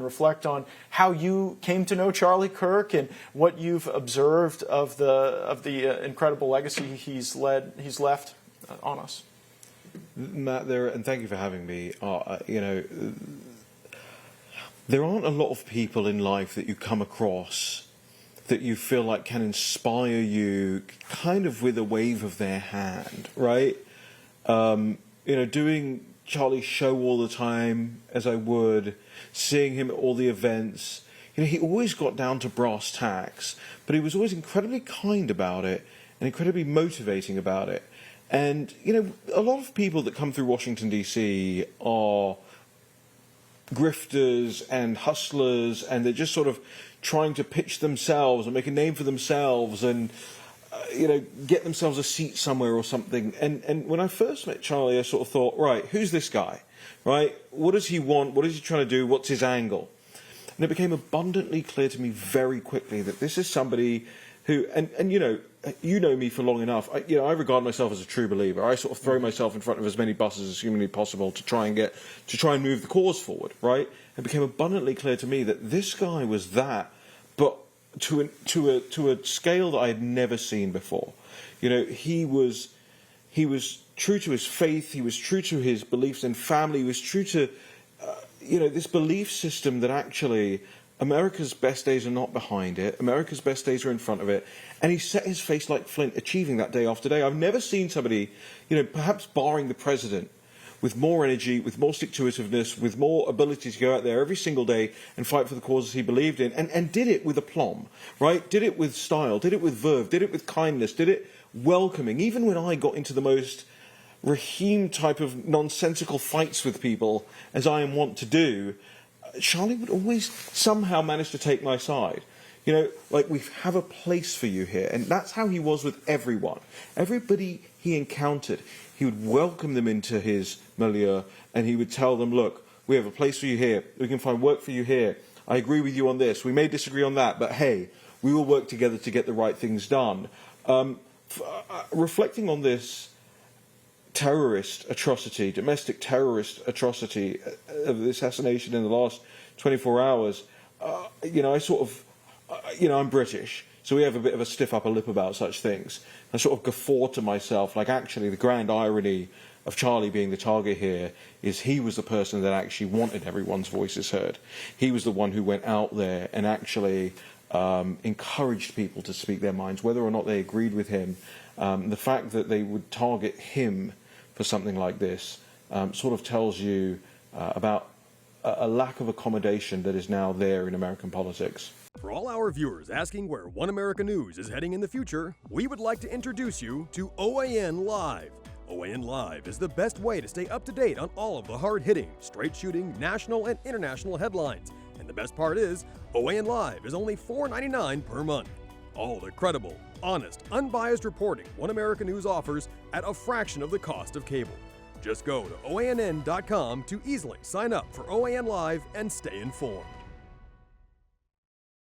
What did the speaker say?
reflect on how you came to know Charlie Kirk and what you've observed of the incredible legacy he's left on us. Matt, and thank you for having me. You know, there aren't a lot of people in life that you come across that you feel like can inspire you kind of with a wave of their hand, right? You know, doing Charlie's show all the time, as I would, seeing him at all the events, you know, he always got down to brass tacks, but he was always incredibly kind about it and incredibly motivating about it. And, you know, a lot of people that come through Washington, D.C. are grifters and hustlers, and they're just sort of trying to pitch themselves and make a name for themselves and, you know, get themselves a seat somewhere or something. And when I first met Charlie, I sort of thought, right, who's this guy, right? What does he want? What is he trying to do? What's his angle? And it became abundantly clear to me very quickly that this is somebody who, and you know me for long enough. I regard myself as a true believer. I sort of throw myself in front of as many buses as humanly possible to try and move the cause forward, right? It became abundantly clear to me that this guy was that, but to a scale that I had never seen before. You know, he was true to his faith. He was true to his beliefs in family. He was true to this belief system that actually America's best days are not behind it. America's best days are in front of it. And he set his face like flint, achieving that day after day. I've never seen somebody, you know, perhaps barring the president, with more energy, with more stick-to-itiveness, with more ability to go out there every single day and fight for the causes he believed in, and did it with aplomb, right? Did it with style, did it with verve, did it with kindness, did it welcoming. Even when I got into the most Raheem type of nonsensical fights with people, as I am wont to do, Charlie would always somehow manage to take my side. You know, like, we have a place for you here. And that's how he was with everyone. Everybody he encountered, he would welcome them into his milieu, and he would tell them, look, we have a place for you here. We can find work for you here. I agree with you on this. We may disagree on that, but hey, we will work together to get the right things done. Reflecting on this terrorist atrocity, domestic terrorist atrocity of the assassination in the last 24 hours, I sort of, I'm British, so we have a bit of a stiff upper lip about such things. I sort of guffaw to myself, like, actually the grand irony of Charlie being the target here is he was the person that actually wanted everyone's voices heard. He was the one who went out there and actually encouraged people to speak their minds, whether or not they agreed with him. The fact that they would target him for something like this sort of tells you about a lack of accommodation that is now there in American politics. For all our viewers asking where One America News is heading in the future, we would like to introduce you to OAN Live. OAN Live is the best way to stay up to date on all of the hard-hitting, straight-shooting, national and international headlines. And the best part is, OAN Live is only $4.99 per month. All the credible, honest, unbiased reporting One America News offers at a fraction of the cost of cable. Just go to OANN.com to easily sign up for OAN Live and stay informed.